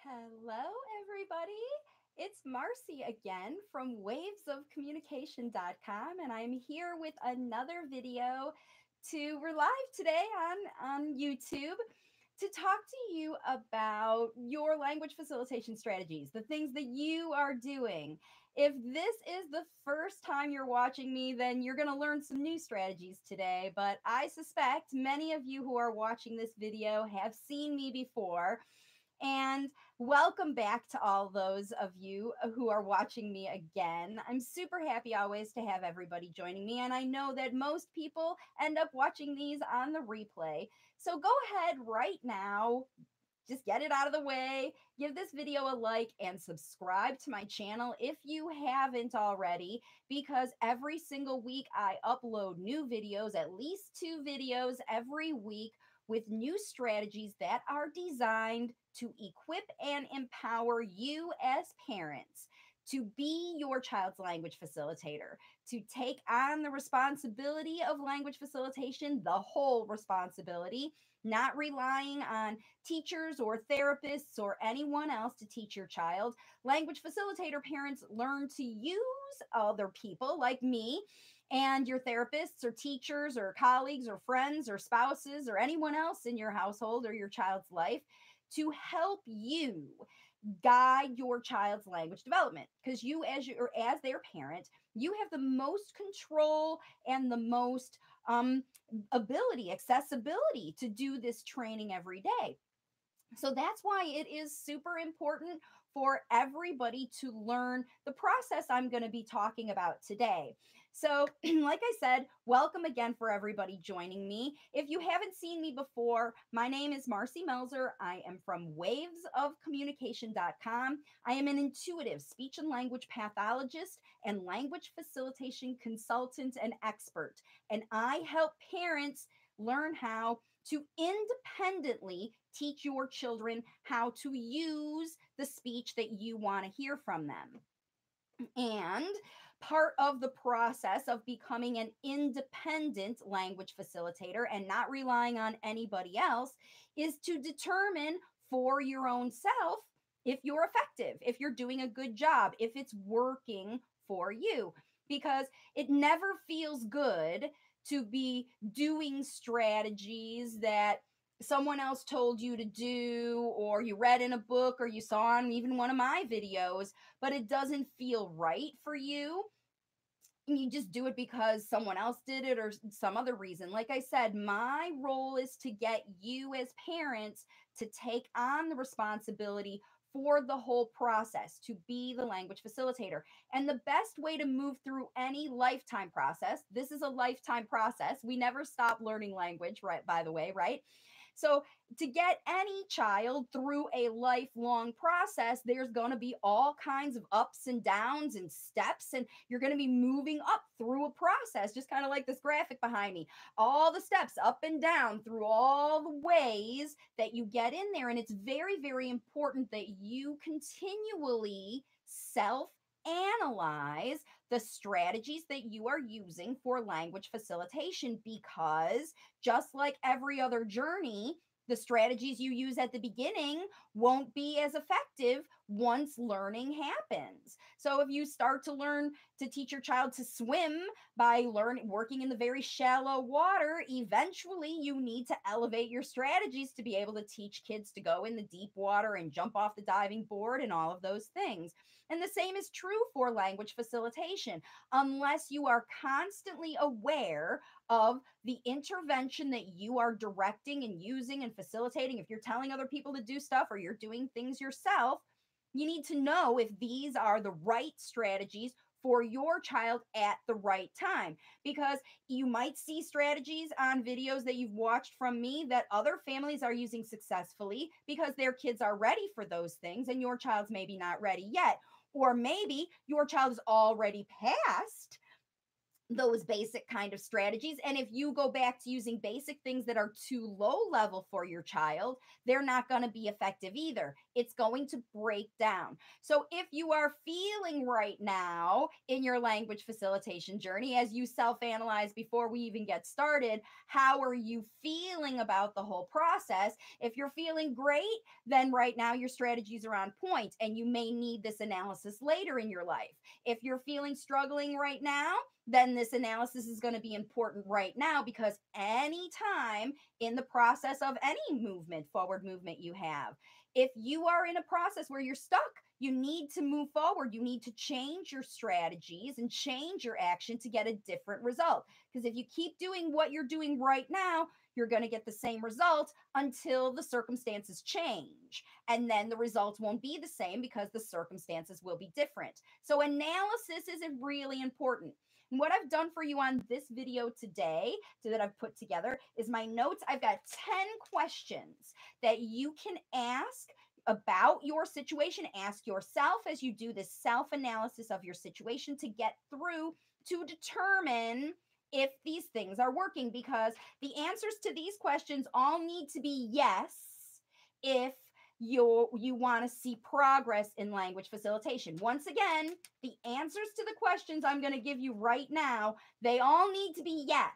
Hello, everybody. It's Marcy again from wavesofcommunication.com, and I'm here with another video we're live today on YouTube to talk to you about your language facilitation strategies, the things that you are doing. If this is the first time you're watching me, then you're going to learn some new strategies today. But I suspect many of you who are watching this video have seen me before. And welcome back to all those of you who are watching me again. I'm super happy always to have everybody joining me. And I know that most people end up watching these on the replay. So go ahead right now, just get it out of the way, give this video a like, and subscribe to my channel if you haven't already, because every single week I upload new videos, at least 2 videos every week, with new strategies that are designed to equip and empower you as parents to be your child's language facilitator, to take on the responsibility of language facilitation, the whole responsibility, not relying on teachers or therapists or anyone else to teach your child. Language facilitator parents learn to use other people like me and your therapists or teachers or colleagues or friends or spouses or anyone else in your household or your child's life to help you guide your child's language development, because you as their parent, you have the most control and the most accessibility to do this training every day. So that's why it is super important for everybody to learn the process I'm going to be talking about today. So, like I said, welcome again for everybody joining me. If you haven't seen me before, my name is Marcy Melzer. I am from wavesofcommunication.com. I am an intuitive speech and language pathologist and language facilitation consultant and expert. And I help parents learn how to independently teach your children how to use the speech that you want to hear from them. And part of the process of becoming an independent language facilitator and not relying on anybody else is to determine for your own self if you're effective, if you're doing a good job, if it's working for you. Because it never feels good to be doing strategies that someone else told you to do, or you read in a book, or you saw on even one of my videos, but it doesn't feel right for you. And you just do it because someone else did it or some other reason. Like I said, my role is to get you as parents to take on the responsibility for the whole process, to be the language facilitator. And the best way to move through any lifetime process, this is a lifetime process. We never stop learning language, right? By the way, right? So to get any child through a lifelong process, there's going to be all kinds of ups and downs and steps, and you're going to be moving up through a process, just kind of like this graphic behind me, all the steps up and down through all the ways that you get in there. And it's very, very important that you continually self-analyze the strategies that you are using for language facilitation, because just like every other journey, the strategies you use at the beginning won't be as effective once learning happens. So if you start to learn to teach your child to swim by working in the very shallow water, eventually you need to elevate your strategies to be able to teach kids to go in the deep water and jump off the diving board and all of those things. And the same is true for language facilitation. Unless you are constantly aware of the intervention that you are directing and using and facilitating, if you're telling other people to do stuff or you're doing things yourself, you need to know if these are the right strategies for your child at the right time. Because you might see strategies on videos that you've watched from me that other families are using successfully because their kids are ready for those things and your child's maybe not ready yet. Or maybe your child is already past those basic kind of strategies. And if you go back to using basic things that are too low level for your child, they're not going to be effective either. It's going to break down. So if you are feeling right now in your language facilitation journey, as you self-analyze before we even get started, how are you feeling about the whole process? If you're feeling great, then right now your strategies are on point and you may need this analysis later in your life. If you're feeling struggling right now, then this analysis is going to be important right now, because anytime in the process of any movement, forward movement you have, if you are in a process where you're stuck, you need to move forward. You need to change your strategies and change your action to get a different result. Because if you keep doing what you're doing right now, you're going to get the same result until the circumstances change. And then the results won't be the same because the circumstances will be different. So analysis is really important. And what I've done for you on this video today, that I've put together, is my notes. I've got 10 questions that you can ask about your situation. Ask yourself as you do this self-analysis of your situation to get through to determine if these things are working, because the answers to these questions all need to be yes if you want to see progress in language facilitation. Once again, the answers to the questions I'm going to give you right now, they all need to be yes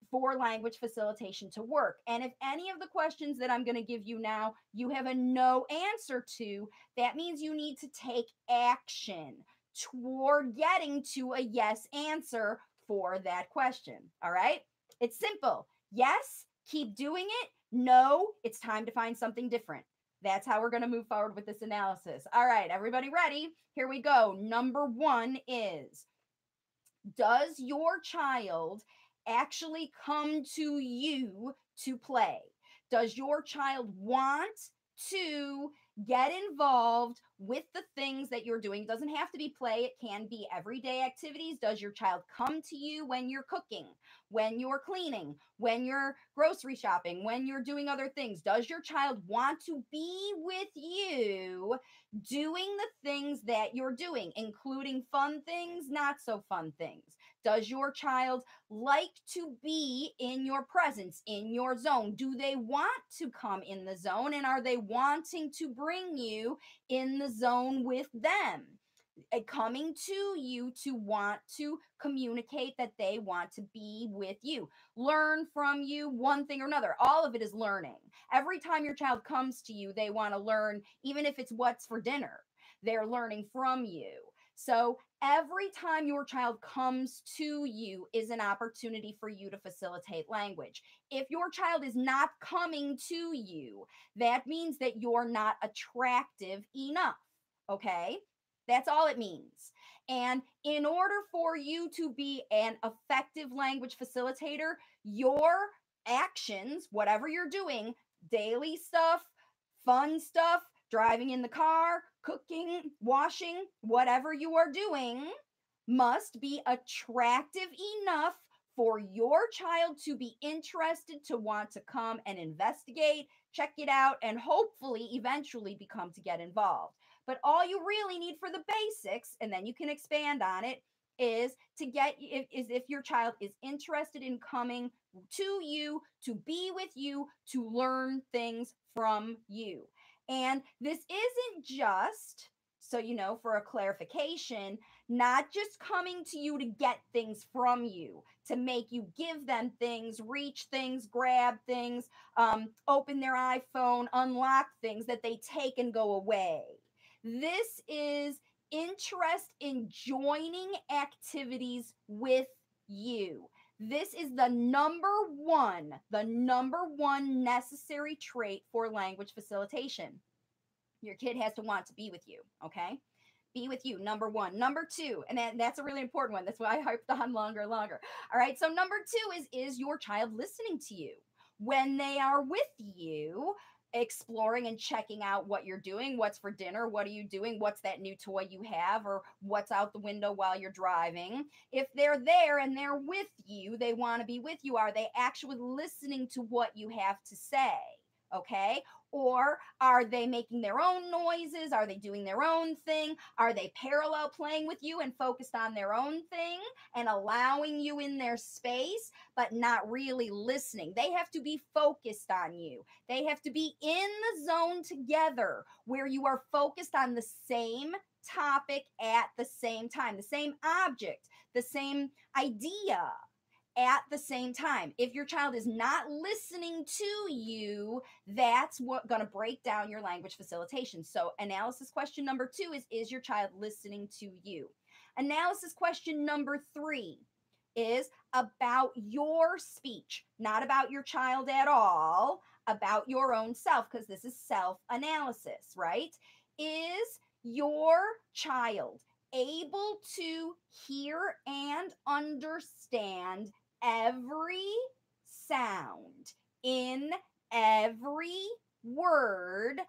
for language facilitation to work. And if any of the questions that I'm going to give you now, you have a no answer to, that means you need to take action toward getting to a yes answer for that question. All right? It's simple. Yes, keep doing it. No, it's time to find something different. That's how we're going to move forward with this analysis. All right, everybody ready? Here we go. Number 1 is, does your child actually come to you to play? Does your child want to get involved with the things that you're doing? It doesn't have to be play. It can be everyday activities. Does your child come to you when you're cooking, when you're cleaning, when you're grocery shopping, when you're doing other things? Does your child want to be with you doing the things that you're doing, including fun things, not so fun things? Does your child like to be in your presence, in your zone? Do they want to come in the zone? And are they wanting to bring you in the zone with them? Coming to you to want to communicate that they want to be with you, learn from you, one thing or another. All of it is learning. Every time your child comes to you, they want to learn, even if it's what's for dinner. They're learning from you. So every time your child comes to you is an opportunity for you to facilitate language. If your child is not coming to you, that means that you're not attractive enough. Okay? That's all it means. And in order for you to be an effective language facilitator, your actions, whatever you're doing, daily stuff, fun stuff, driving in the car, cooking, washing, whatever you are doing, must be attractive enough for your child to be interested, to want to come and investigate, check it out, and hopefully eventually become to get involved. But all you really need for the basics, and then you can expand on it, is to get is if your child is interested in coming to you, to be with you, to learn things from you. And this isn't just, so you know, for a clarification, not just coming to you to get things from you, to make you give them things, reach things, grab things, open their iPhone, unlock things that they take and go away. This is interest in joining activities with you. This is the number one necessary trait for language facilitation. Your kid has to want to be with you, okay? Be with you, number 1. Number 2, and that's a really important one. That's why I harped on longer and longer. All right, so number 2 is your child listening to you? When they are with you, exploring and checking out what you're doing, what's for dinner, what are you doing, what's that new toy you have, or what's out the window while you're driving. If they're there and they're with you, they want to be with you, are they actually listening to what you have to say? Okay. Or are they making their own noises? Are they doing their own thing? Are they parallel playing with you and focused on their own thing and allowing you in their space, but not really listening? They have to be focused on you. They have to be in the zone together where you are focused on the same topic at the same time, the same object, the same idea at the same time. If your child is not listening to you, that's what going to break down your language facilitation. So analysis question number 2 is your child listening to you? Analysis question number 3 is about your speech, not about your child at all, about your own self, because this is self-analysis, right? Is your child able to hear and understand every sound in every word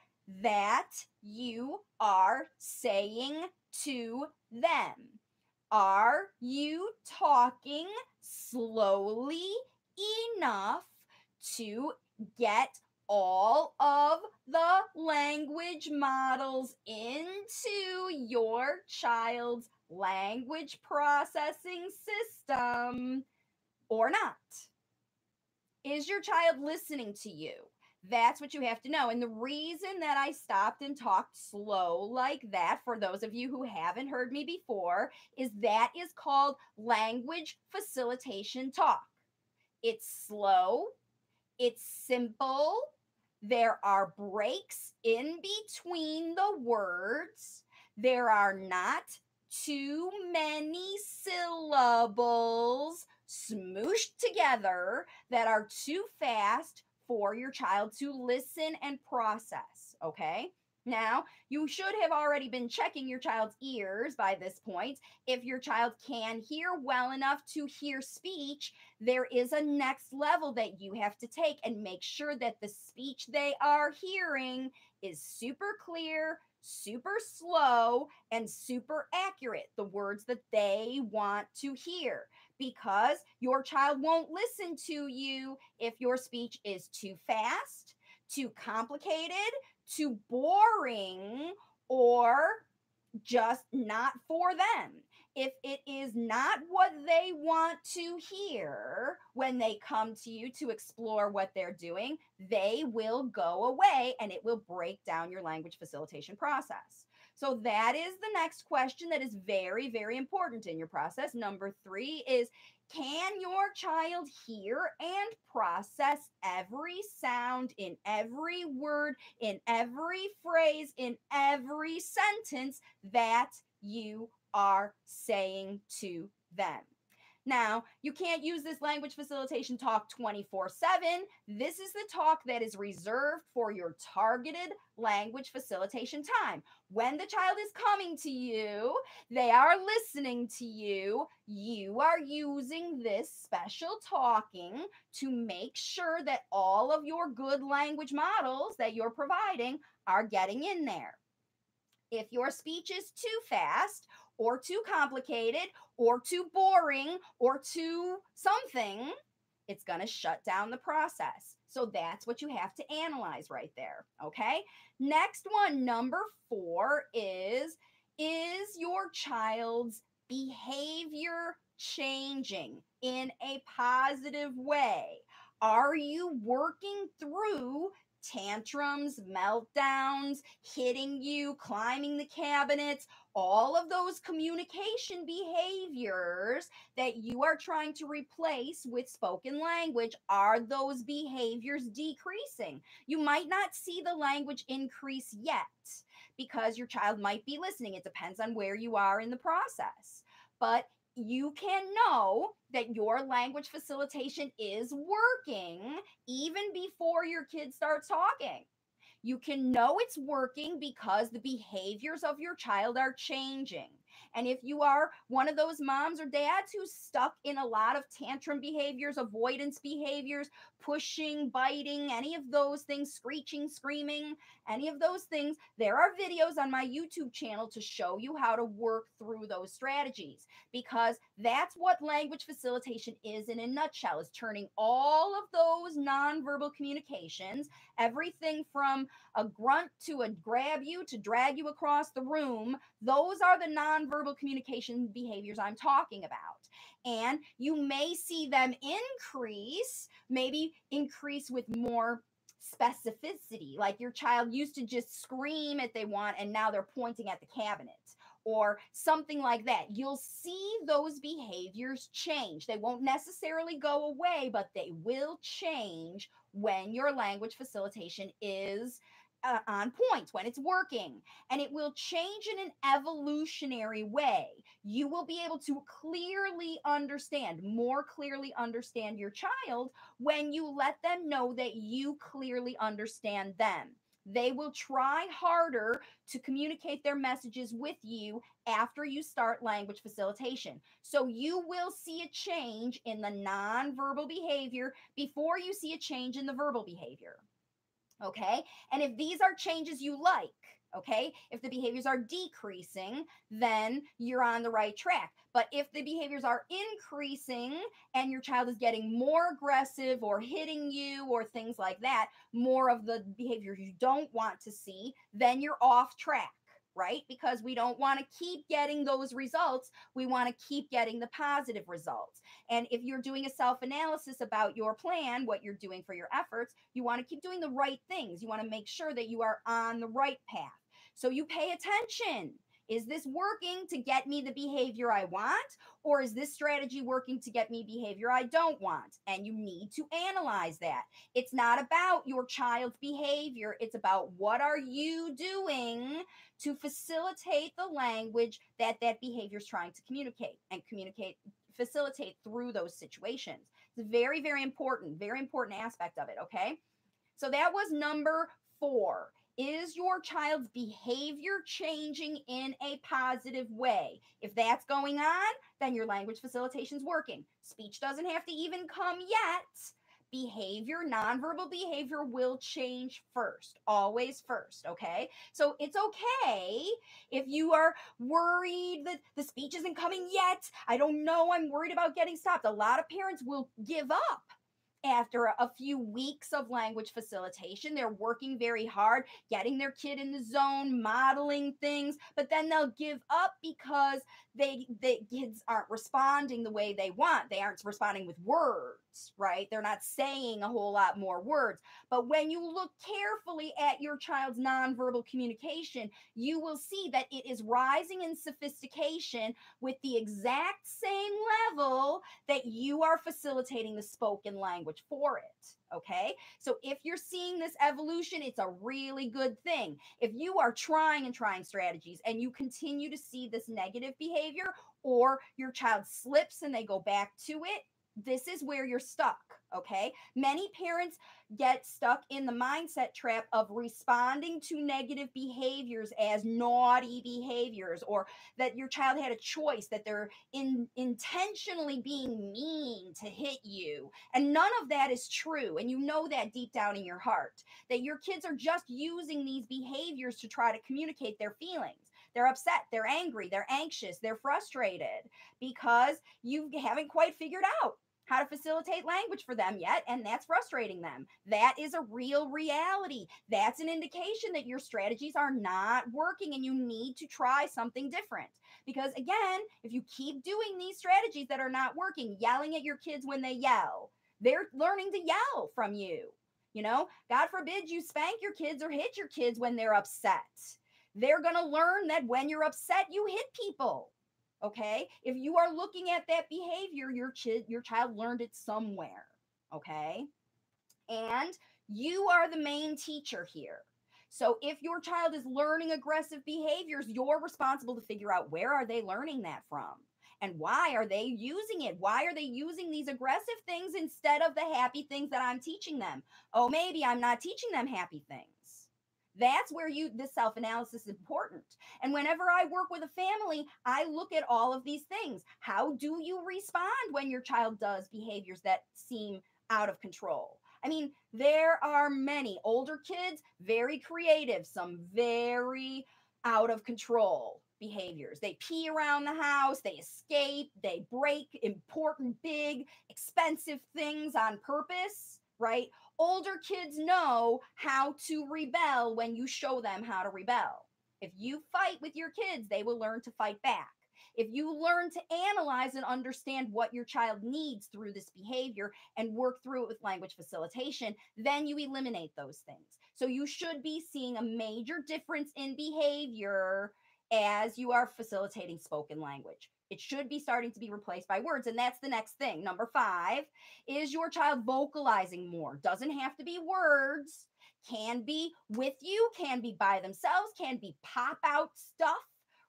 that you are saying to them? Are you talking slowly enough to get all of the language models into your child's language processing system or not? Is your child listening to you? That's what you have to know. And the reason that I stopped and talked slow like that, for those of you who haven't heard me before, is that is called language facilitation talk. It's slow, it's simple, there are breaks in between the words, there are not too many syllables smooshed together that are too fast for your child to listen and process, okay? Now, you should have already been checking your child's ears by this point. If your child can hear well enough to hear speech, there is a next level that you have to take and make sure that the speech they are hearing is super clear, super slow, and super accurate, the words that they want to hear, because your child won't listen to you if your speech is too fast, too complicated, too boring, or just not for them. If it is not what they want to hear when they come to you to explore what they're doing, they will go away and it will break down your language facilitation process. So that is the next question that is very, very important in your process. Number 3 is, can your child hear and process every sound in every word, in every phrase, in every sentence that you are saying to them? Now, you can't use this language facilitation talk 24/7. This is the talk that is reserved for your targeted language facilitation time. When the child is coming to you, they are listening to you, you are using this special talking to make sure that all of your good language models that you're providing are getting in there. If your speech is too fast or too complicated or too boring or too something, it's going to shut down the process. So that's what you have to analyze right there. Okay. Next one, number 4 is your child's behavior changing in a positive way? Are you working through tantrums, meltdowns, hitting you, climbing the cabinets, all of those communication behaviors that you are trying to replace with spoken language? Are those behaviors decreasing? You might not see the language increase yet because your child might be listening. It depends on where you are in the process. But you can know that your language facilitation is working even before your kid starts talking. You can know it's working because the behaviors of your child are changing. And if you are one of those moms or dads who's stuck in a lot of tantrum behaviors, avoidance behaviors, pushing, biting, any of those things, screeching, screaming, any of those things, there are videos on my YouTube channel to show you how to work through those strategies, because that's what language facilitation is in a nutshell, is turning all of those nonverbal communications Everything from a grunt to a grab you to drag you across the room, those are the nonverbal communication behaviors I'm talking about. And you may see them increase, maybe increase with more specificity, like your child used to just scream if they want and now they're pointing at the cabinet or something like that. You'll see those behaviors change. They won't necessarily go away, but they will change when your language facilitation is on point, when it's working. And it will change in an evolutionary way. You will be able to clearly understand, more clearly understand your child when you let them know that you clearly understand them. They will try harder to communicate their messages with you after you start language facilitation. So you will see a change in the nonverbal behavior before you see a change in the verbal behavior. Okay? And if these are changes you like, okay, if the behaviors are decreasing, then you're on the right track. But if the behaviors are increasing and your child is getting more aggressive or hitting you or things like that, more of the behaviors you don't want to see, then you're off track, right? Because we don't want to keep getting those results. We want to keep getting the positive results. And if you're doing a self-analysis about your plan, what you're doing for your efforts, you want to keep doing the right things. You want to make sure that you are on the right path. So you pay attention. Is this working to get me the behavior I want? Or is this strategy working to get me behavior I don't want? And you need to analyze that. It's not about your child's behavior. It's about what are you doing to facilitate the language that that behavior is trying to communicate and facilitate through those situations. It's very, very important aspect of it, okay? So that was number 4. Is your child's behavior changing in a positive way? If that's going on, then your language facilitation is working. Speech doesn't have to even come yet. Behavior, nonverbal behavior will change first, always first, okay? So it's okay if you are worried that the speech isn't coming yet. I don't know, I'm worried about getting stopped. A lot of parents will give up after a few weeks of language facilitation. They're working very hard, getting their kid in the zone, modeling things, but then they'll give up because the kids aren't responding the way they want. They aren't responding with words, right? They're not saying a whole lot more words. But when you look carefully at your child's nonverbal communication, you will see that it is rising in sophistication with the exact same level that you are facilitating the spoken language for it. Okay, so if you're seeing this evolution, it's a really good thing. If you are trying strategies and you continue to see this negative behavior, or your child slips and they go back to it, this is where you're stuck. Okay, many parents get stuck in the mindset trap of responding to negative behaviors as naughty behaviors, or that your child had a choice, that they're intentionally being mean to hit you. And none of that is true. And you know that deep down in your heart, that your kids are just using these behaviors to try to communicate their feelings. They're upset, they're angry, they're anxious, they're frustrated because you haven't quite figured out how to facilitate language for them yet, and that's frustrating them. That is a real reality. That's an indication that your strategies are not working and you need to try something different. Because again, if you keep doing these strategies that are not working, yelling at your kids when they yell, they're learning to yell from you. You know, God forbid you spank your kids or hit your kids when they're upset. They're going to learn that when you're upset, you hit people. Okay, if you are looking at that behavior, your child learned it somewhere. Okay, and you are the main teacher here. So if your child is learning aggressive behaviors, you're responsible to figure out where are they learning that from, and why are they using it? Why are they using these aggressive things instead of the happy things that I'm teaching them? Oh, maybe I'm not teaching them happy things. That's where this self-analysis is important. And whenever I work with a family, I look at all of these things. How do you respond when your child does behaviors that seem out of control? I mean, there are many older kids, very creative, some very out of control behaviors. They pee around the house, they escape, they break important, big, expensive things on purpose, right? Older kids know how to rebel when you show them how to rebel. If you fight with your kids, they will learn to fight back. If you learn to analyze and understand what your child needs through this behavior and work through it with language facilitation, then you eliminate those things. So you should be seeing a major difference in behavior as you are facilitating spoken language. It should be starting to be replaced by words. And that's the next thing. Number 5, is your child vocalizing more? Doesn't have to be words, can be with you, can be by themselves, can be pop out stuff,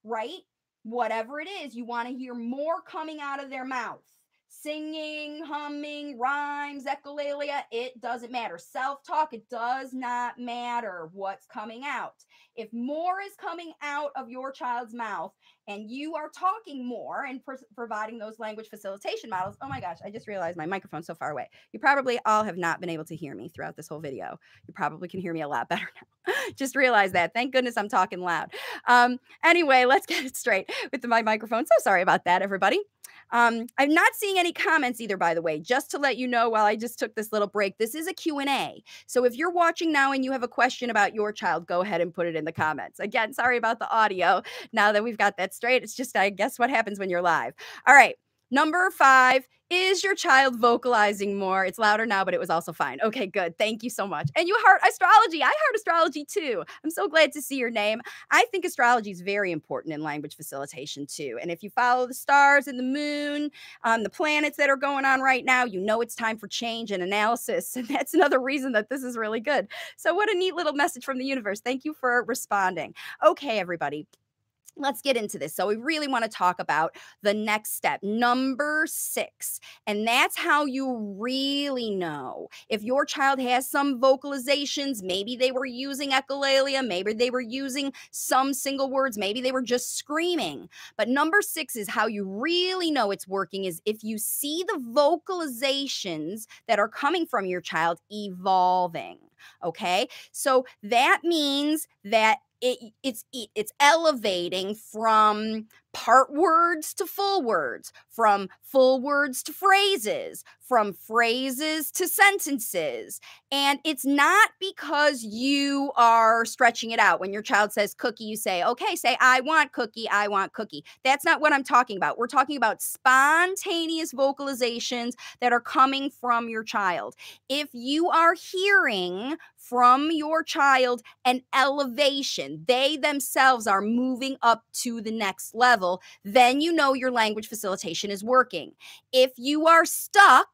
right? Whatever it is, you want to hear more coming out of their mouth. Singing, humming, rhymes, echolalia, it doesn't matter. Self-talk, it does not matter what's coming out. If more is coming out of your child's mouth and you are talking more and providing those language facilitation models, oh my gosh, I just realized my microphone's so far away. You probably all have not been able to hear me throughout this whole video. You probably can hear me a lot better now. Just realize that. Thank goodness I'm talking loud. Anyway, let's get it straight with my microphone. So sorry about that, everybody. I'm not seeing any comments either, by the way, just to let you know while I just took this little break. This is a Q&A. So if you're watching now and you have a question about your child, go ahead and put it in the comments. Again, sorry about the audio. Now that we've got that straight, it's just, I guess, what happens when you're live. All right. Number 5, is your child vocalizing more? It's louder now, but it was also fine. Okay, good. Thank you so much. And you heart astrology. I heart astrology too. I'm so glad to see your name. I think astrology is very important in language facilitation too. And if you follow the stars and the moon, the planets that are going on right now, you know it's time for change and analysis. And that's another reason that this is really good. So what a neat little message from the universe. Thank you for responding. Okay, everybody. Let's get into this. So we really want to talk about the next step, number 6. And that's how you really know if your child has some vocalizations. Maybe they were using echolalia. Maybe they were using some single words. Maybe they were just screaming. But number 6 is how you really know it's working, is if you see the vocalizations that are coming from your child evolving. Okay. So that means that it's elevating from part words to full words, from full words to phrases, from phrases to sentences. And it's not because you are stretching it out. When your child says cookie, you say, okay, say, I want cookie, I want cookie. That's not what I'm talking about. We're talking about spontaneous vocalizations that are coming from your child. If you are hearing from your child an elevation, they themselves are moving up to the next level, then you know your language facilitation is working. If you are stuck,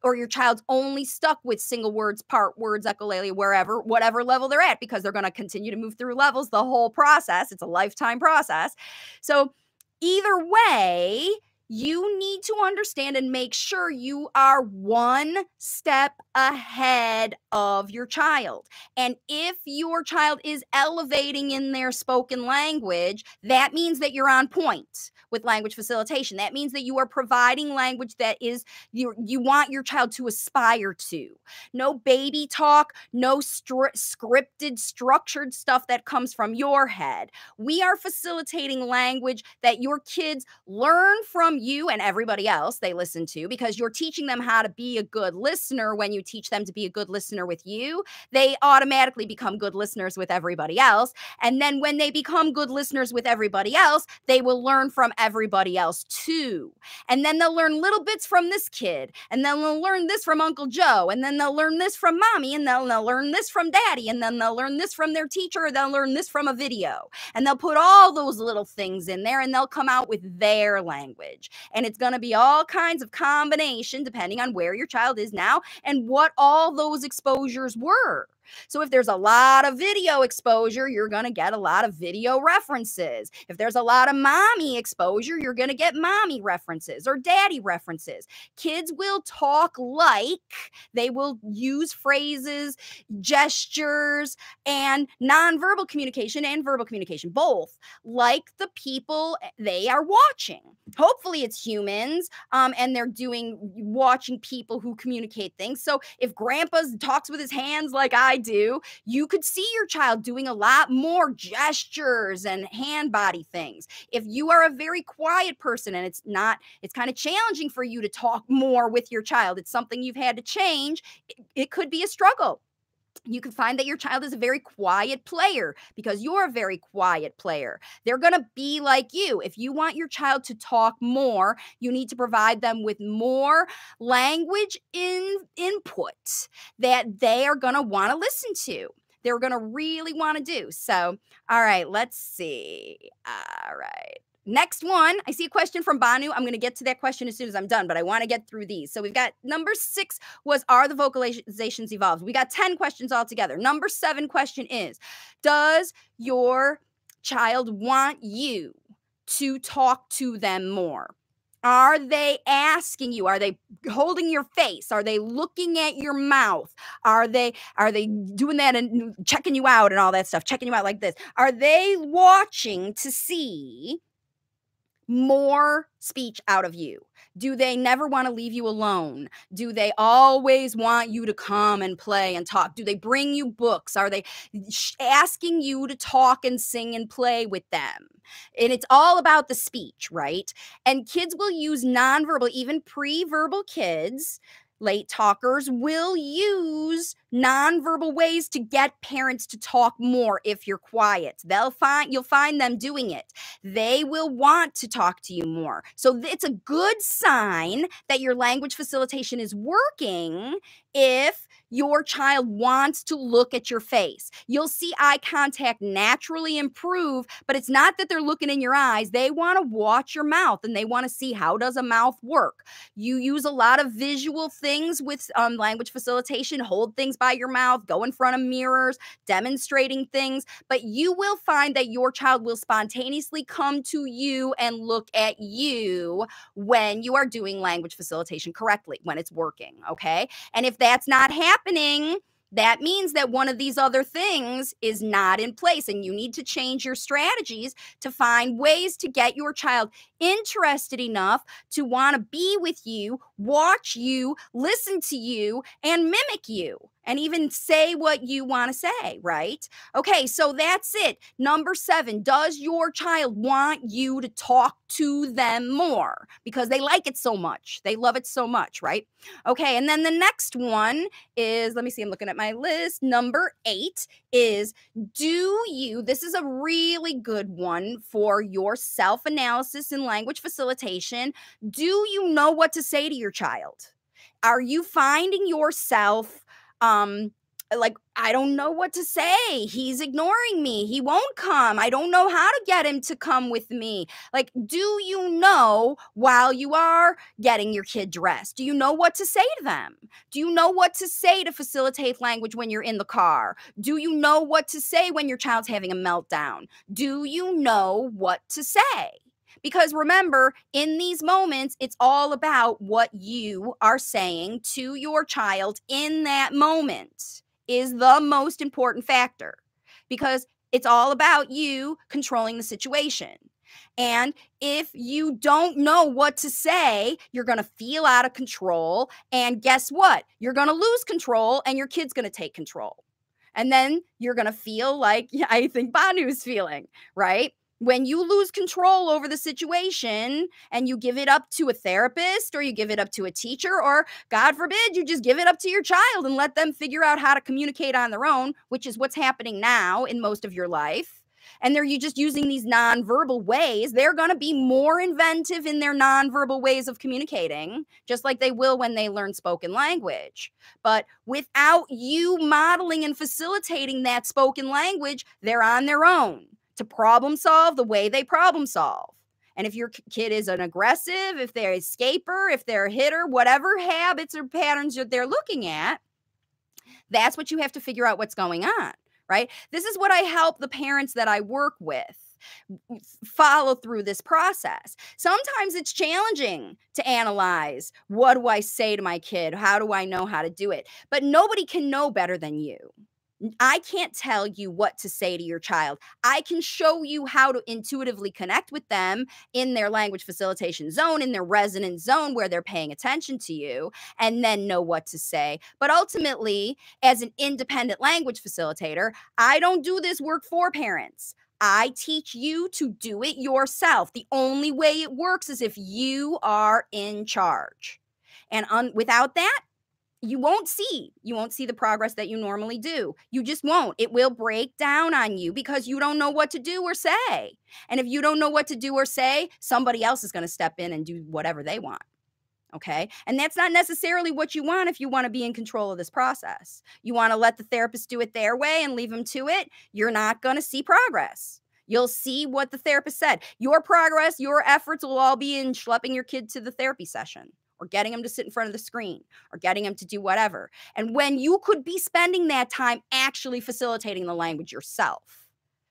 or your child's only stuck with single words, part words, echolalia, whatever level they're at, because they're going to continue to move through levels the whole process. It's a lifetime process. So either way, you need to understand and make sure you are one step ahead of your child. And if your child is elevating in their spoken language, that means that you're on point with language facilitation. That means that you are providing language that is you want your child to aspire to. No baby talk, no scripted, structured stuff that comes from your head. We are facilitating language that your kids learn from you and everybody else they listen to, because you're teaching them how to be a good listener. When you teach them to be a good listener with you, they automatically become good listeners with everybody else. And then when they become good listeners with everybody else, they will learn from everybody else too. And then they'll learn little bits from this kid, and then they'll learn this from Uncle Joe, and then they'll learn this from mommy, and they'll learn this from daddy, and then they'll learn this from their teacher, or they'll learn this from a video. And they'll put all those little things in there, and they'll come out with their language. And it's going to be all kinds of combination depending on where your child is now and what all those exposures were. So if there's a lot of video exposure, you're going to get a lot of video references. If there's a lot of mommy exposure, you're going to get mommy references or daddy references. Kids will talk like, they will use phrases, gestures, and nonverbal communication and verbal communication, both, like the people they are watching. Hopefully it's humans, and they're watching people who communicate things. So if grandpa talks with his hands like I I do, you could see your child doing a lot more gestures and hand body things. If you are a very quiet person and it's kind of challenging for you to talk more with your child, it's something you've had to change, it could be a struggle. You can find that your child is a very quiet player because you're a very quiet player. They're going to be like you. If you want your child to talk more, you need to provide them with more language input that they are going to want to listen to. They're going to really want to do. So, all right, let's see. All right. Next one, I see a question from Banu. I'm going to get to that question as soon as I'm done, but I want to get through these. So we've got number 6 was, are the vocalizations evolved? We got 10 questions altogether. Number 7 question is, does your child want you to talk to them more? Are they asking you? Are they holding your face? Are they looking at your mouth? Are they doing that and checking you out and all that stuff, checking you out like this? Are they watching to see more speech out of you? Do they never want to leave you alone? Do they always want you to come and play and talk? Do they bring you books? Are they asking you to talk and sing and play with them? And it's all about the speech, right? And kids will use nonverbal, even pre-verbal kids, late talkers will use nonverbal ways to get parents to talk more. If you're quiet, you'll find them doing it. They will want to talk to you more. So it's a good sign that your language facilitation is working if your child wants to look at your face. You'll see eye contact naturally improve, but it's not that they're looking in your eyes. They want to watch your mouth and they want to see, how does a mouth work? You use a lot of visual things with language facilitation. Hold things by your mouth, go in front of mirrors, demonstrating things, but you will find that your child will spontaneously come to you and look at you when you are doing language facilitation correctly, when it's working, okay? And if that's not happening, that means that one of these other things is not in place, and you need to change your strategies to find ways to get your child interested enough to want to be with you, watch you, listen to you, and mimic you, and even say what you want to say, right? Okay, so that's it. Number 7, does your child want you to talk to them more? Because they like it so much. They love it so much, right? Okay, and then the next one is, let me see, I'm looking at my list. Number 8 is, this is a really good one for your self-analysis and language facilitation. Do you know what to say to your child? Are you finding yourself like, I don't know what to say. He's ignoring me. He won't come. I don't know how to get him to come with me. Like, do you know, while you are getting your kid dressed, do you know what to say to them? Do you know what to say to facilitate language when you're in the car? Do you know what to say when your child's having a meltdown? Do you know what to say? Because remember, in these moments, it's all about what you are saying to your child in that moment is the most important factor, because it's all about you controlling the situation. And if you don't know what to say, you're going to feel out of control. And guess what? You're going to lose control and your kid's going to take control. And then you're going to feel like I think Banu's feeling, right? When you lose control over the situation and you give it up to a therapist or you give it up to a teacher, or God forbid, you just give it up to your child and let them figure out how to communicate on their own, which is what's happening now in most of your life, and you just using these nonverbal ways, they're going to be more inventive in their nonverbal ways of communicating, just like they will when they learn spoken language. But without you modeling and facilitating that spoken language, they're on their own to problem solve the way they problem solve. And if your kid is an aggressive, if they're a escaper, if they're a hitter, whatever habits or patterns that they're looking at, that's what you have to figure out what's going on, right? This is what I help the parents that I work with follow through this process. Sometimes it's challenging to analyze, what do I say to my kid? How do I know how to do it? But nobody can know better than you. I can't tell you what to say to your child. I can show you how to intuitively connect with them in their language facilitation zone, in their resonance zone where they're paying attention to you, and then know what to say. But ultimately, as an independent language facilitator, I don't do this work for parents. I teach you to do it yourself. The only way it works is if you are in charge. And without that, you won't see the progress that you normally do. You just won't. It will break down on you because you don't know what to do or say. And if you don't know what to do or say, somebody else is going to step in and do whatever they want. Okay. And that's not necessarily what you want if you want to be in control of this process. You want to let the therapist do it their way and leave them to it. You're not going to see progress. You'll see what the therapist said. Your progress, your efforts will all be in schlepping your kid to the therapy session, or getting them to sit in front of the screen, or getting them to do whatever. And when you could be spending that time actually facilitating the language yourself,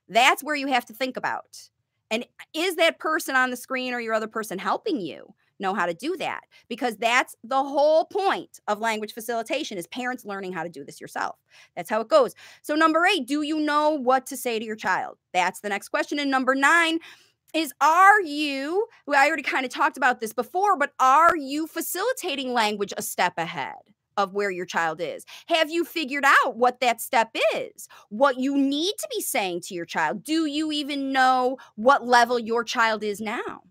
that's where you have to think about. And is that person on the screen or your other person helping you know how to do that? Because that's the whole point of language facilitation, is parents learning how to do this yourself. That's how it goes. So number 8, do you know what to say to your child? That's the next question. And number 9 is, are you, I already kind of talked about this before, but are you facilitating language a step ahead of where your child is? Have you figured out what that step is? What you need to be saying to your child? Do you even know what level your child is now?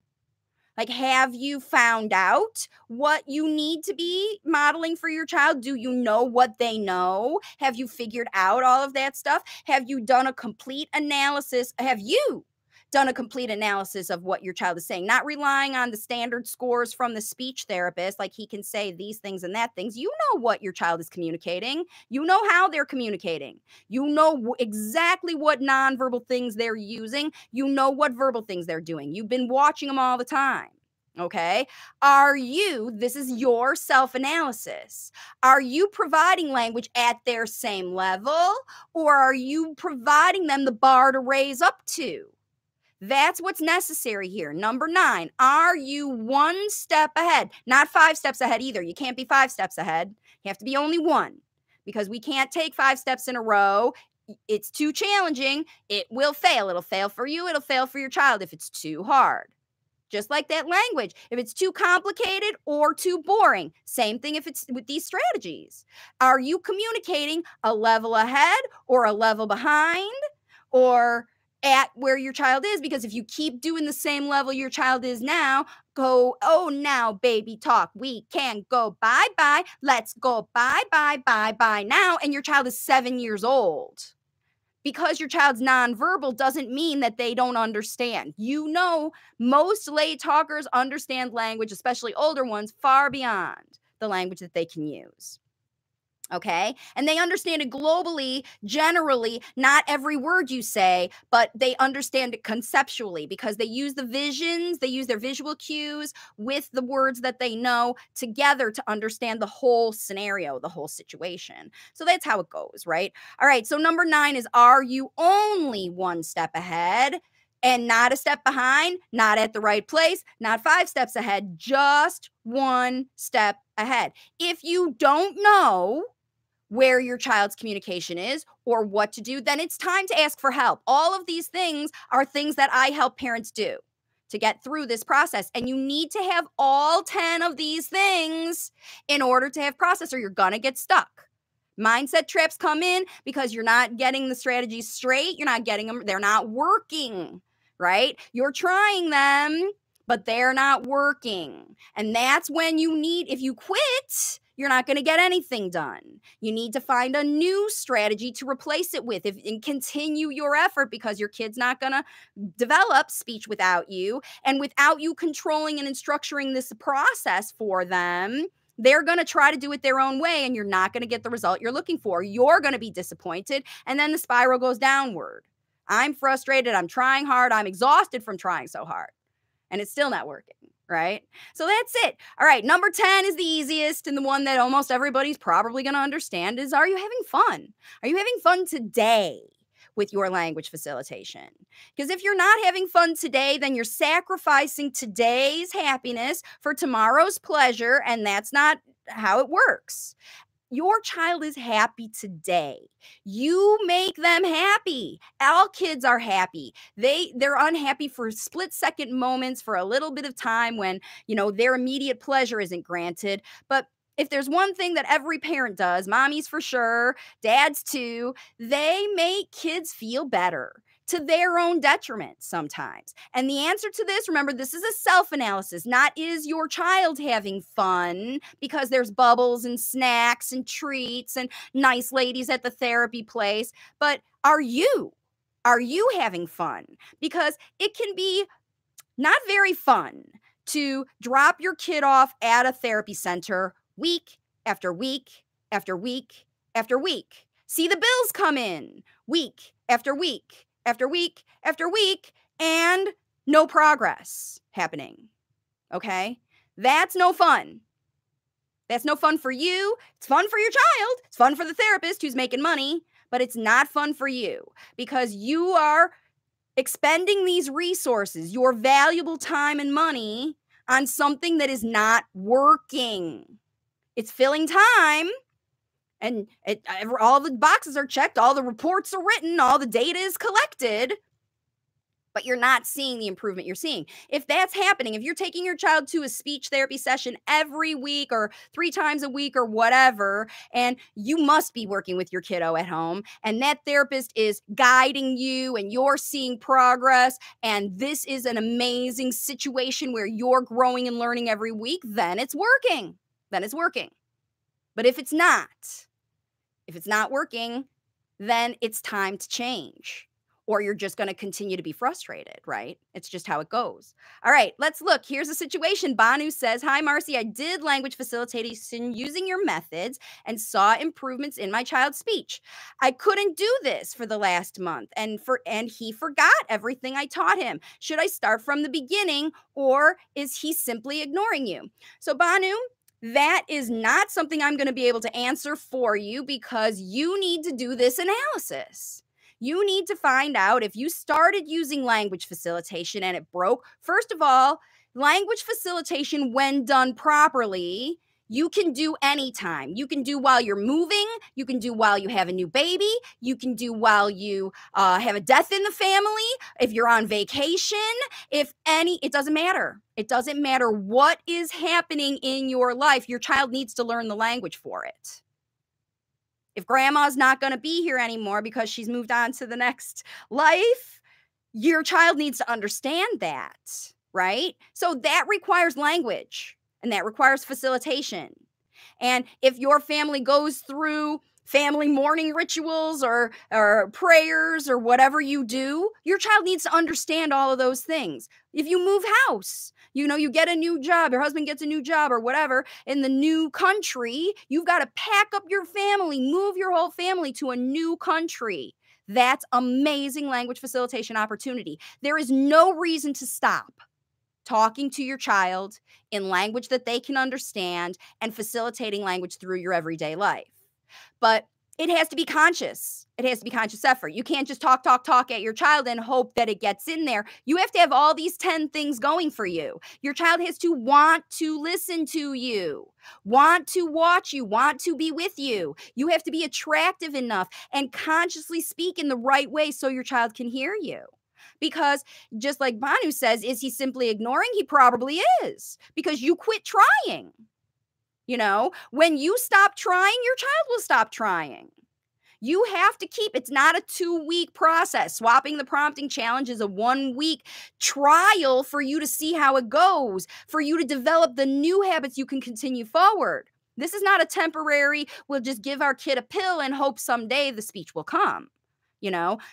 Like, have you found out what you need to be modeling for your child? Do you know what they know? Have you figured out all of that stuff? Have you done a complete analysis? Have you done a complete analysis of what your child is saying, not relying on the standard scores from the speech therapist, like he can say these things and that things? You know what your child is communicating. You know how they're communicating. You know exactly what nonverbal things they're using. You know what verbal things they're doing. You've been watching them all the time. Okay. This is your self-analysis. Are you providing language at their same level, or are you providing them the bar to raise up to? That's what's necessary here. Number 9, are you one step ahead? Not 5 steps ahead either. You can't be 5 steps ahead. You have to be only 1, because we can't take 5 steps in a row. It's too challenging. It will fail. It'll fail for you. It'll fail for your child if it's too hard. Just like that language. If it's too complicated or too boring. Same thing if it's with these strategies. Are you communicating a level ahead or a level behind, or at where your child is? Because if you keep doing the same level your child is now, go, oh, now baby talk, we can go bye-bye, let's go bye-bye now, and your child is 7 years old. Because your child's nonverbal doesn't mean that they don't understand. You know, most lay talkers understand language, especially older ones, far beyond the language that they can use. Okay. And they understand it globally, generally, not every word you say, but they understand it conceptually, because they use the visions, they use their visual cues with the words that they know together to understand the whole scenario, the whole situation. So that's how it goes, right? All right. So number 9 is, are you only one step ahead and not a step behind, not at the right place, not 5 steps ahead, just 1 step ahead? If you don't know where your child's communication is or what to do, then it's time to ask for help. All of these things are things that I help parents do to get through this process. And you need to have all 10 of these things in order to have process, or you're going to get stuck. Mindset traps come in because you're not getting the strategies straight. You're not getting them. They're not working, right? You're trying them, but they're not working. And that's when you need, if you quit, you're not going to get anything done. You need to find a new strategy to replace it with, and continue your effort, because your kid's not going to develop speech without you. And without you controlling and structuring this process for them, they're going to try to do it their own way, and you're not going to get the result you're looking for. You're going to be disappointed, and then the spiral goes downward. I'm frustrated. I'm trying hard. I'm exhausted from trying so hard, and it's still not working. Right? So that's it. All right. Number 10 is the easiest, and the one that almost everybody's probably going to understand is, are you having fun? Are you having fun today with your language facilitation? Because if you're not having fun today, then you're sacrificing today's happiness for tomorrow's pleasure, and that's not how it works. your child is happy today. You make them happy. All kids are happy. They're unhappy for split-second moments, for a little bit of time when, their immediate pleasure isn't granted. But if there's one thing that every parent does, mommies for sure, dads too, they make kids feel better to their own detriment sometimes. And the answer to this, remember, this is a self-analysis, not is your child having fun because there's bubbles and snacks and treats and nice ladies at the therapy place, but are you having fun? Because it can be not very fun to drop your kid off at a therapy center week after week after week after week. See the bills come in week after week after week after week, and no progress happening. Okay? That's no fun. That's no fun for you. It's fun for your child. It's fun for the therapist who's making money, but it's not fun for you because you are expending these resources, your valuable time and money, on something that is not working. It's filling time, and all the boxes are checked, all the reports are written, all the data is collected, but you're not seeing the improvement you're seeing. If that's happening, if you're taking your child to a speech therapy session every week or 3 times a week or whatever, and you must be working with your kiddo at home, and that therapist is guiding you and you're seeing progress, and this is an amazing situation where you're growing and learning every week, then it's working. Then it's working. But if it's not working, then it's time to change. Or you're just going to continue to be frustrated, right? It's just how it goes. All right, let's look. Here's a situation. Banu says, "Hi, Marcy. I did language facilitation using your methods and saw improvements in my child's speech. I couldn't do this for the last month, and he forgot everything I taught him. Should I start from the beginning, or is he simply ignoring you?" So, Banu, that is not something I'm going to be able to answer for you because you need to do this analysis. You need to find out if you started using language facilitation and it broke. First of all, language facilitation, when done properly, you can do anytime. You can do while you're moving. You can do while you have a new baby. You can do while you have a death in the family. If you're on vacation, it doesn't matter. It doesn't matter what is happening in your life. Your child needs to learn the language for it. If grandma's not going to be here anymore because she's moved on to the next life, your child needs to understand that, right? So that requires language, and that requires facilitation. And if your family goes through family mourning rituals or prayers or whatever you do, your child needs to understand all of those things. If you move house, you get a new job, your husband gets a new job or whatever in the new country, you've got to pack up your family, move your whole family to a new country. That's amazing language facilitation opportunity. There is no reason to stop talking to your child in language that they can understand and facilitating language through your everyday life. But it has to be conscious. It has to be conscious effort. You can't just talk at your child and hope that it gets in there. You have to have all these 10 things going for you. Your child has to want to listen to you, want to watch you, want to be with you. You have to be attractive enough and consciously speak in the right way so your child can hear you. Because just like Banu says, is he simply ignoring? He probably is, because you quit trying. When you stop trying, your child will stop trying. You have to it's not a 2-week process. Swapping the prompting challenge is a 1-week trial for you to see how it goes, for you to develop the new habits you can continue forward. This is not a temporary, we'll just give our kid a pill and hope someday the speech will come.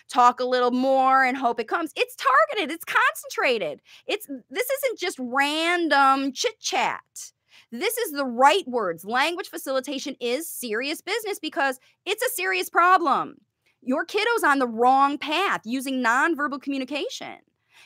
Talk a little more and hope it comes. It's targeted. It's concentrated. This isn't just random chit chat. This is the right words. Language facilitation is serious business because it's a serious problem. Your kiddo's on the wrong path using nonverbal communication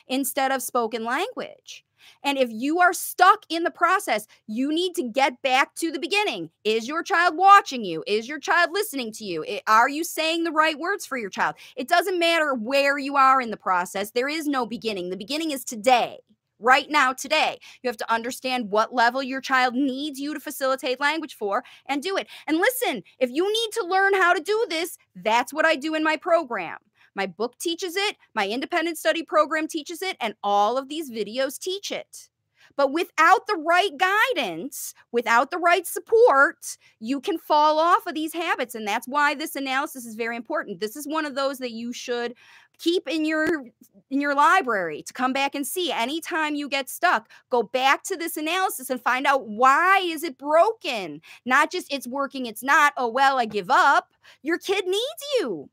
instead of spoken language. And if you are stuck in the process, you need to get back to the beginning. Is your child watching you? Is your child listening to you? Are you saying the right words for your child? It doesn't matter where you are in the process. There is no beginning. The beginning is today, right now, today. You have to understand what level your child needs you to facilitate language for and do it. And listen, if you need to learn how to do this, that's what I do in my program. My book teaches it, my independent study program teaches it, and all of these videos teach it. But without the right guidance, without the right support, you can fall off of these habits. And that's why this analysis is very important. This is one of those that you should keep in your library to come back and see. Anytime you get stuck, go back to this analysis and find out, why is it broken? Not just it's working, it's not, oh, well, I give up. Your kid needs you.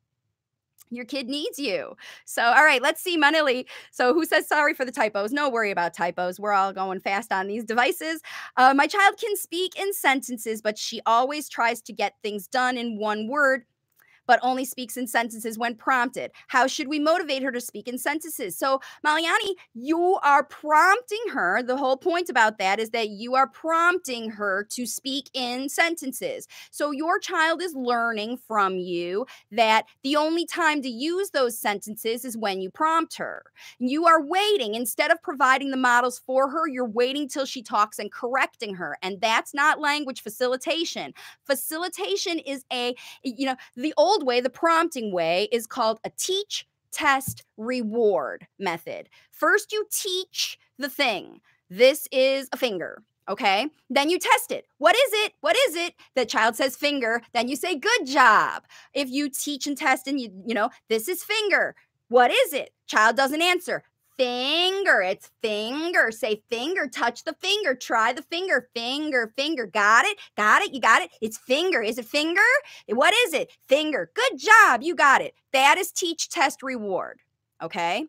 Your kid needs you. So, all right, let's see, Manili. So who says sorry for the typos? No worry about typos. We're all going fast on these devices. My child can speak in sentences, but she always tries to get things done in one word, but only speaks in sentences when prompted. How should we motivate her to speak in sentences? So, Maliani, you are prompting her. The whole point about that is that you are prompting her to speak in sentences. So your child is learning from you that the only time to use those sentences is when you prompt her. You are waiting. Instead of providing the models for her, you're waiting till she talks and correcting her. And that's not language facilitation. Facilitation is the old way, the prompting way, is called a teach, test, reward method. First, you teach the thing. This is a finger. Okay. Then you test it. What is it? What is it? The child says finger. Then you say good job. If you teach and test and this is finger. What is it? Child doesn't answer. Finger. It's finger. Say finger. Touch the finger. Try the finger. Finger, finger. Got it? Got it? You got it? It's finger. Is it finger? What is it? Finger. Good job. You got it. That is teach, test, reward. Okay?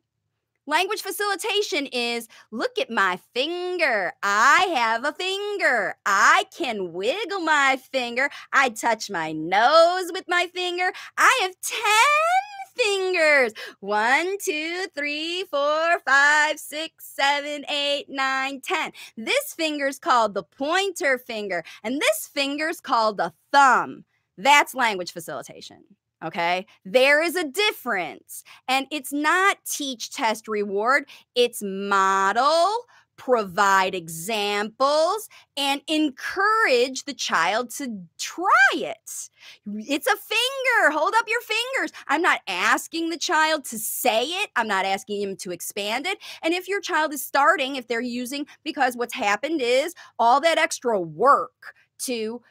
Language facilitation is, look at my finger. I have a finger. I can wiggle my finger. I touch my nose with my finger. I have 10 fingers. 1, 2, 3, 4, 5, 6, 7, 8, 9, 10. This finger's called the pointer finger, and this finger's called the thumb. That's language facilitation. Okay, there is a difference, and it's not teach, test, reward. It's model, provide examples, and encourage the child to try it. It's a finger. Hold up your fingers. I'm not asking the child to say it. I'm not asking him to expand it. And if your child is starting, if they're using, because what's happened is all that extra work to,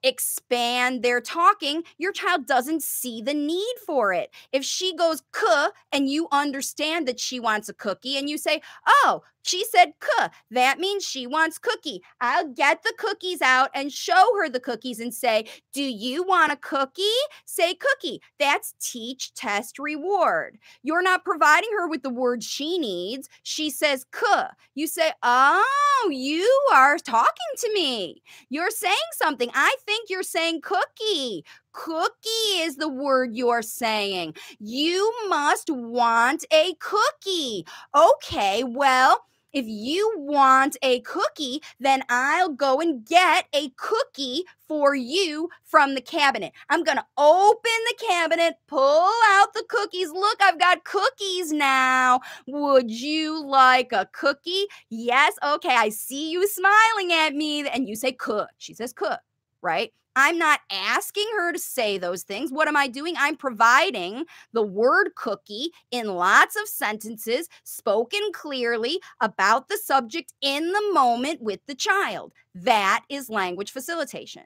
expand their talking, your child doesn't see the need for it. If she goes "kuh" and you understand that she wants a cookie and you say, oh, she said "kuh," that means she wants cookie. I'll get the cookies out and show her the cookies and say, do you want a cookie? Say cookie. That's teach, test, reward. You're not providing her with the word she needs. She says "kuh." You say, oh, you are talking to me. You're saying something. I think you're saying cookie. Cookie is the word you're saying. You must want a cookie. Okay, well, if you want a cookie, then I'll go and get a cookie for you from the cabinet. I'm going to open the cabinet, pull out the cookies. Look, I've got cookies now. Would you like a cookie? Yes. Okay, I see you smiling at me. And you say "kuh." She says "kuh," right? I'm not asking her to say those things. What am I doing? I'm providing the word cookie in lots of sentences, spoken clearly about the subject in the moment with the child. That is language facilitation.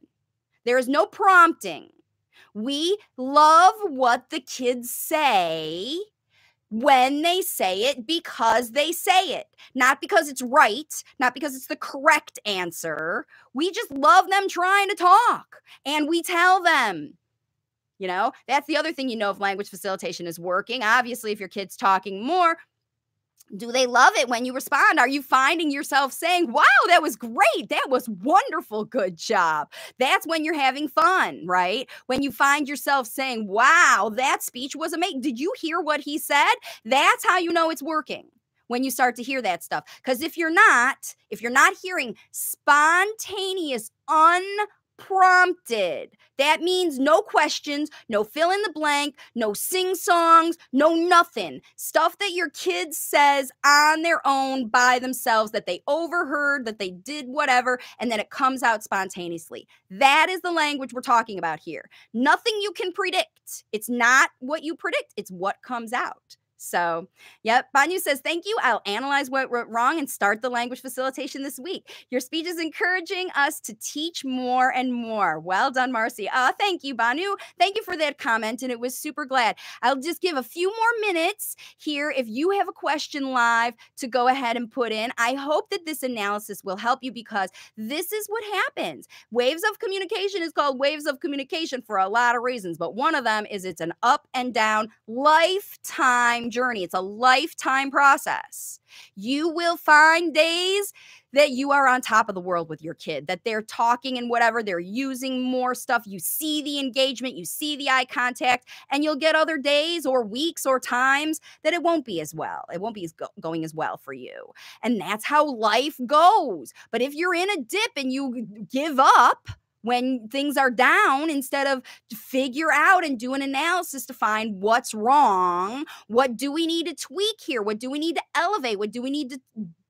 There is no prompting. We love what the kids say when they say it because they say it, not because it's right, not because it's the correct answer. We just love them trying to talk, and we tell them. That's the other thing if language facilitation is working. Obviously, if your kid's talking more, do they love it when you respond? Are you finding yourself saying, wow, that was great. That was wonderful. Good job. That's when you're having fun, right? When you find yourself saying, wow, that speech was amazing. Did you hear what he said? That's how you know it's working. When you start to hear that stuff. Because if you're not hearing spontaneous, unprompted. That means no questions, no fill in the blank, no sing songs, no nothing. Stuff that your kid says on their own by themselves that they overheard, that they did whatever, and then it comes out spontaneously. That is the language we're talking about here. Nothing you can predict. It's not what you predict, it's what comes out. So, yep. Banyu says, thank you. I'll analyze what went wrong and start the language facilitation this week. Your speech is encouraging us to teach more and more. Well done, Marcy. Thank you, Banu. Thank you for that comment, and it was super glad. I'll just give a few more minutes here if you have a question live to go ahead and put in. I hope that this analysis will help you because this is what happens. Waves of communication is called waves of communication for a lot of reasons, but one of them is it's an up and down lifetime journey. It's a lifetime process. You will find days that you are on top of the world with your kid, that they're talking and whatever, they're using more stuff. You see the engagement, you see the eye contact, and you'll get other days or weeks or times that it won't be as well. It won't be going as well for you. And that's how life goes. But if you're in a dip and you give up when things are down, instead of figure out and do an analysis to find what's wrong, what do we need to tweak here? What do we need to elevate? What do we need to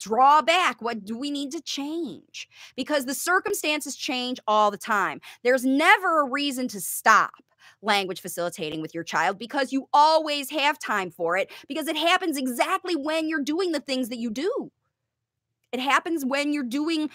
draw back? What do we need to change? Because the circumstances change all the time. There's never a reason to stop language facilitating with your child because you always have time for it, because it happens exactly when you're doing the things that you do. It happens when you're doing,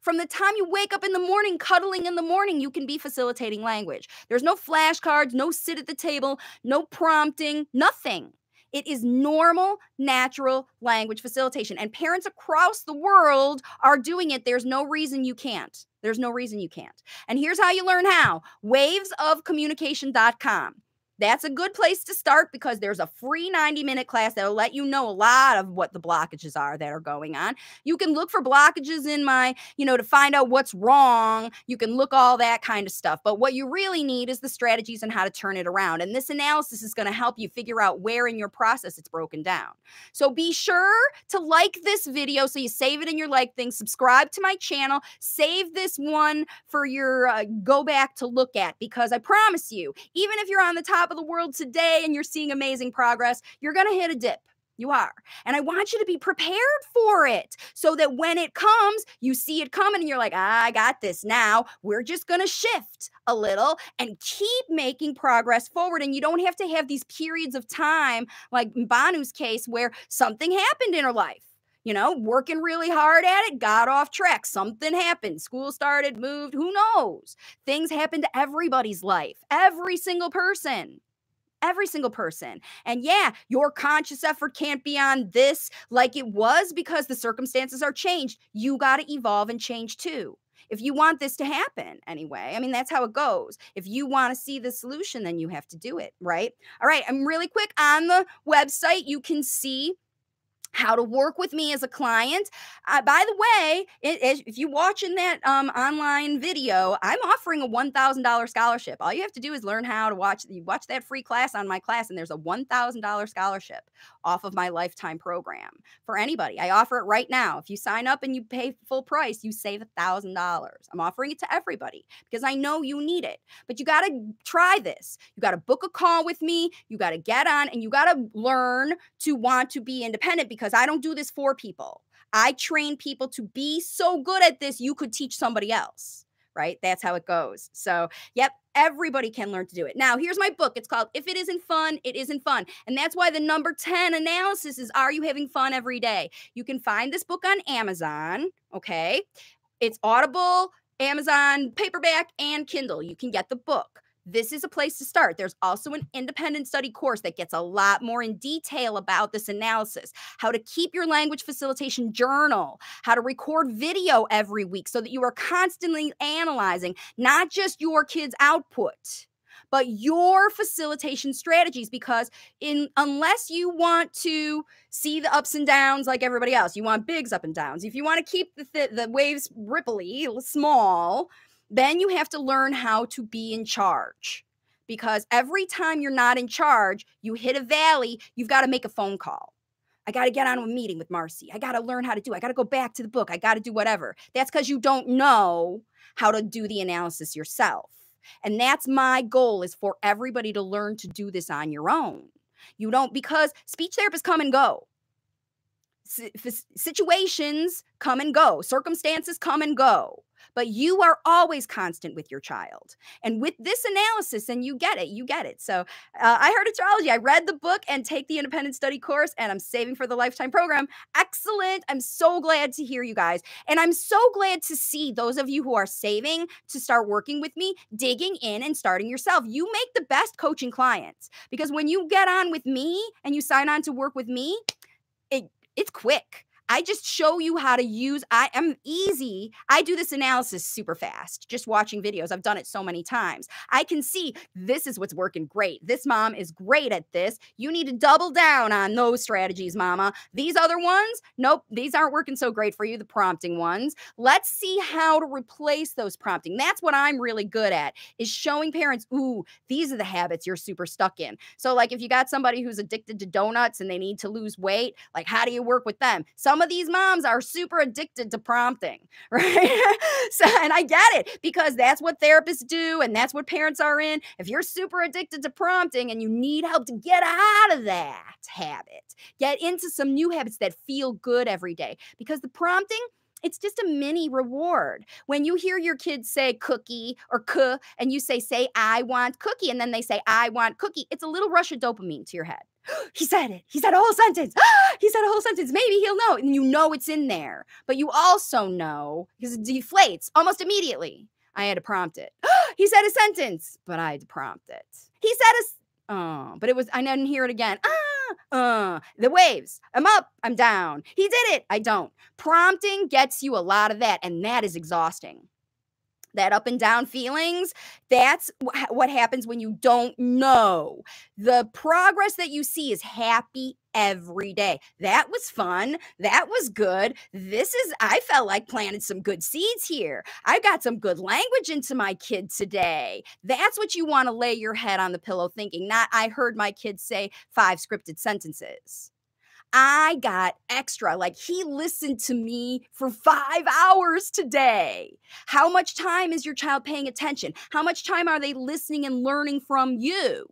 from the time you wake up in the morning, cuddling in the morning, you can be facilitating language. There's no flashcards, no sit at the table, no prompting, nothing. It is normal, natural language facilitation. And parents across the world are doing it. There's no reason you can't. There's no reason you can't. And here's how you learn how. Wavesofcommunication.com. That's a good place to start because there's a free 90-minute class that'll let you know a lot of what the blockages are that are going on. You can look for blockages in my, to find out what's wrong. You can look all that kind of stuff. But what you really need is the strategies and how to turn it around. And this analysis is going to help you figure out where in your process it's broken down. So be sure to like this video so you save it in your like thing. Subscribe to my channel. Save this one for your go back to look at, because I promise you, even if you're on the top of the world today and you're seeing amazing progress, you're going to hit a dip. You are. And I want you to be prepared for it so that when it comes, you see it coming and you're like, I got this now. We're just going to shift a little and keep making progress forward. And you don't have to have these periods of time, like in Banu's case, where something happened in her life. Working really hard at it, got off track. Something happened. School started, moved. Who knows? Things happen to everybody's life. Every single person. Every single person. And yeah, your conscious effort can't be on this like it was because the circumstances are changed. You got to evolve and change too. If you want this to happen anyway, that's how it goes. If you want to see the solution, then you have to do it, right? All right. I'm really quick on the website. You can see how to work with me as a client. By the way, if you're watching that online video, I'm offering a $1,000 scholarship. All you have to do is learn how to watch that free class on my class, and there's a $1,000 scholarship off of my lifetime program for anybody. I offer it right now. If you sign up and you pay full price, you save $1,000. I'm offering it to everybody because I know you need it. But you got to try this. You got to book a call with me. You got to get on, and you got to learn to want to be independent, because I don't do this for people. I train people to be so good at this, you could teach somebody else, right? That's how it goes. So, yep, everybody can learn to do it. Now, here's my book. It's called If It Isn't Fun, It Isn't Fun. And that's why the number 10 analysis is, are you having fun every day? You can find this book on Amazon, okay? It's Audible, Amazon, paperback, and Kindle. You can get the book. This is a place to start. There's also an independent study course that gets a lot more in detail about this analysis, how to keep your language facilitation journal, how to record video every week so that you are constantly analyzing not just your kids' output, but your facilitation strategies, because unless you want to see the ups and downs like everybody else, you want bigs up and downs. If you want to keep the waves ripply, small, then you have to learn how to be in charge, because every time you're not in charge, you hit a valley, you've got to make a phone call. I got to get on a meeting with Marcy. I got to learn how to do it. I got to go back to the book. I got to do whatever. That's because you don't know how to do the analysis yourself. And that's my goal, is for everybody to learn to do this on your own. You don't, because speech therapists come and go. Situations come and go. Circumstances come and go. But you are always constant with your child. And with this analysis, and you get it. So I heard astrology. I read the book and take the independent study course, and I'm saving for the lifetime program. Excellent. I'm so glad to hear you guys. And I'm so glad to see those of you who are saving to start working with me, digging in and starting yourself. You make the best coaching clients, because when you get on with me and you sign on to work with me, it's quick. I just show you how to use, I am easy. I do this analysis super fast, just watching videos. I've done it so many times. I can see this is what's working great. This mom is great at this. You need to double down on those strategies, mama. These other ones, nope, these aren't working so great for you, the prompting ones. Let's see how to replace those prompting. That's what I'm really good at, is showing parents, ooh, these are the habits you're super stuck in. So like if you got somebody who's addicted to donuts and they need to lose weight, like how do you work with them? Some of these moms are super addicted to prompting, right? So, and I get it, because that's what therapists do and that's what parents are in. If you're super addicted to prompting and you need help to get out of that habit, get into some new habits that feel good every day, because the prompting, it's just a mini reward. When you hear your kids say cookie or kuh, and you say, I want cookie, and then they say, I want cookie, it's a little rush of dopamine to your head. He said it. He said a whole sentence. He said a whole sentence. Maybe he'll know. And you know it's in there. But you also know, because it deflates almost immediately. I had to prompt it. He said a sentence, but I had to prompt it. He said but it was, I didn't hear it again. The waves. I'm up, I'm down. He did it. I don't. Prompting gets you a lot of that, and that is exhausting. That up and down feelings, that's what happens when you don't know. The progress that you see is happy every day. That was fun. That was good. I felt like planted some good seeds here. I got some good language into my kid today. That's what you want to lay your head on the pillow thinking, not I heard my kid say 5 scripted sentences. I got extra, like he listened to me for 5 hours today. How much time is your child paying attention? How much time are they listening and learning from you?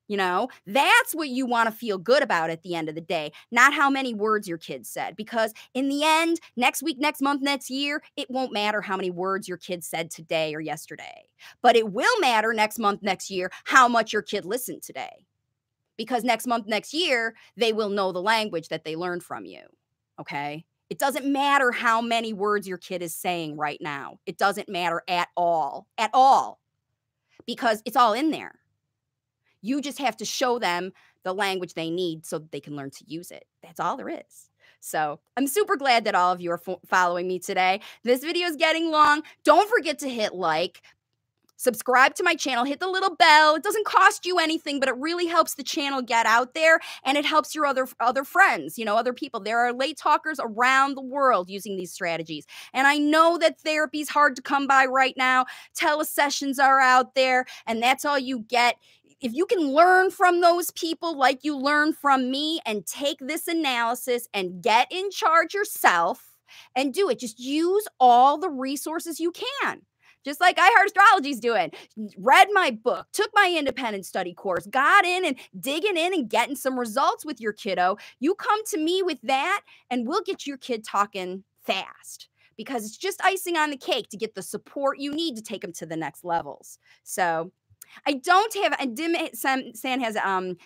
You know, that's what you want to feel good about at the end of the day, not how many words your kid said, because in the end, next week, next month, next year, it won't matter how many words your kid said today or yesterday, but it will matter next month, next year, how much your kid listened today. Because next month, next year, they will know the language that they learned from you, okay? It doesn't matter how many words your kid is saying right now. It doesn't matter at all, because it's all in there. You just have to show them the language they need so that they can learn to use it. That's all there is. So I'm super glad that all of you are following me today. This video is getting long. Don't forget to hit like. Subscribe to my channel, hit the little bell. It doesn't cost you anything, but it really helps the channel get out there, and it helps your other friends, other people. There are late talkers around the world using these strategies. And I know that therapy is hard to come by right now. Telesessions are out there, and that's all you get. If you can learn from those people like you learn from me and take this analysis and get in charge yourself and do it, just use all the resources you can. Just like I Heart Astrology's doing. Read my book, took my independent study course, got in and digging in and getting some results with your kiddo. You come to me with that and we'll get your kid talking fast, because it's just icing on the cake to get the support you need to take them to the next levels. So I don't have, San has,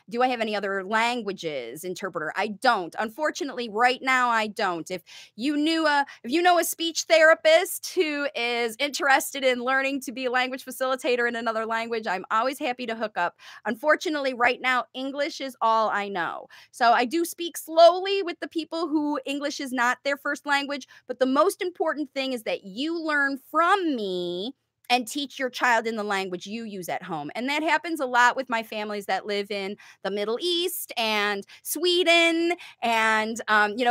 do I have any other languages interpreter? I don't. Unfortunately, right now, I don't. If you know a speech therapist who is interested in learning to be a language facilitator in another language, I'm always happy to hook up. Unfortunately, right now, English is all I know. So I do speak slowly with the people who English is not their first language, but the most important thing is that you learn from me and teach your child in the language you use at home. And that happens a lot with my families that live in the Middle East and Sweden and,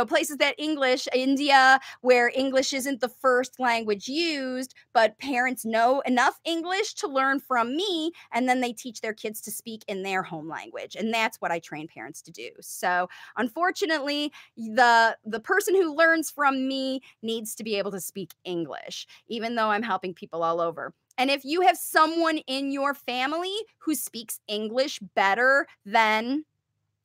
places that India, where English isn't the first language used, but parents know enough English to learn from me, and then they teach their kids to speak in their home language. And that's what I train parents to do. So unfortunately, the person who learns from me needs to be able to speak English, even though I'm helping people all over. And if you have someone in your family who speaks English better than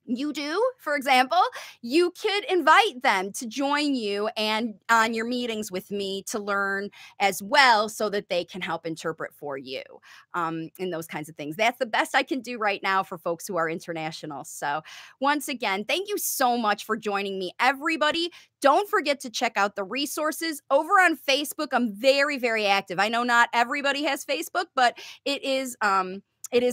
you do, for example, you could invite them to join you and on your meetings with me to learn as well, so that they can help interpret for you in those kinds of things. That's the best I can do right now for folks who are international. So once again, thank you so much for joining me, everybody. Don't forget to check out the resources over on Facebook. I'm very, very active. I know not everybody has Facebook, but it is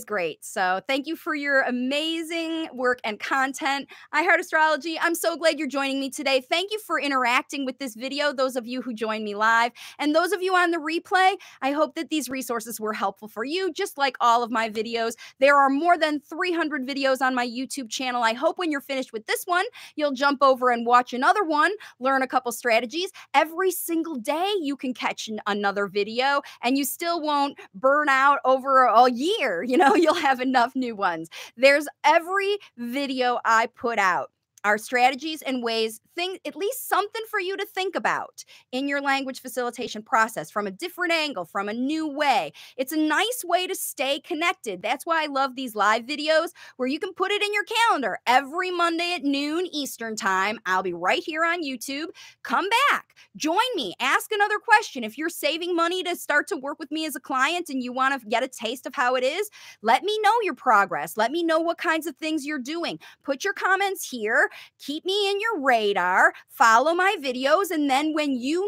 great. So thank you for your amazing work and content. I Heart Astrology, I'm so glad you're joining me today. Thank you for interacting with this video, those of you who joined me live. And those of you on the replay, I hope that these resources were helpful for you, just like all of my videos. There are more than 300 videos on my YouTube channel. I hope when you're finished with this one, you'll jump over and watch another one, learn a couple strategies. Every single day you can catch another video, and you still won't burn out over a year. You'll have enough new ones. There's every video I put out are strategies and ways, at least something for you to think about in your language facilitation process from a different angle, from a new way. It's a nice way to stay connected. That's why I love these live videos where you can put it in your calendar. Every Monday at noon Eastern time, I'll be right here on YouTube. Come back, join me, ask another question. If you're saving money to start to work with me as a client and you want to get a taste of how it is, let me know your progress. Let me know what kinds of things you're doing. Put your comments here. Keep me in your radar, follow my videos, and then when you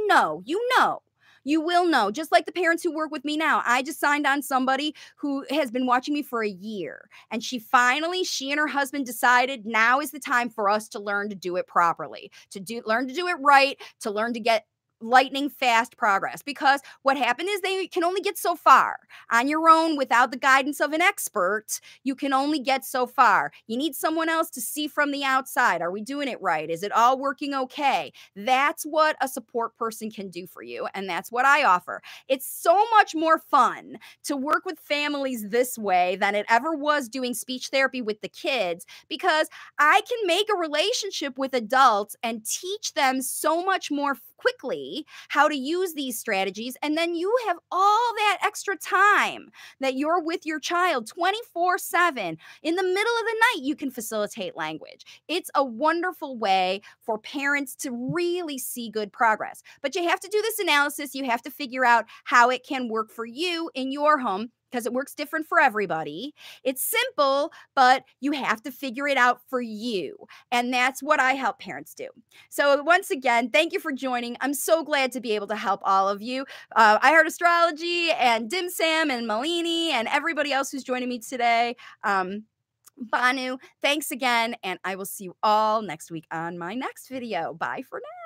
will know, just like the parents who work with me now. I just signed on somebody who has been watching me for a year, and she and her husband decided now is the time for us to learn to do it properly, learn to do it right, to learn to get lightning fast progress. Because what happened is they can only get so far on your own without the guidance of an expert. You can only get so far. You need someone else to see from the outside. Are we doing it right? Is it all working okay? That's what a support person can do for you, and that's what I offer. It's so much more fun to work with families this way than it ever was doing speech therapy with the kids, because I can make a relationship with adults and teach them so much more quickly how to use these strategies. And then you have all that extra time that you're with your child 24/7. In the middle of the night, you can facilitate language. It's a wonderful way for parents to really see good progress. But you have to do this analysis. You have to figure out how it can work for you in your home, because it works different for everybody. It's simple, but you have to figure it out for you. And that's what I help parents do. So once again, thank you for joining. I'm so glad to be able to help all of you. I Heart Astrology and Dim Sam and Malini and everybody else who's joining me today. Banu, thanks again. And I will see you all next week on my next video. Bye for now.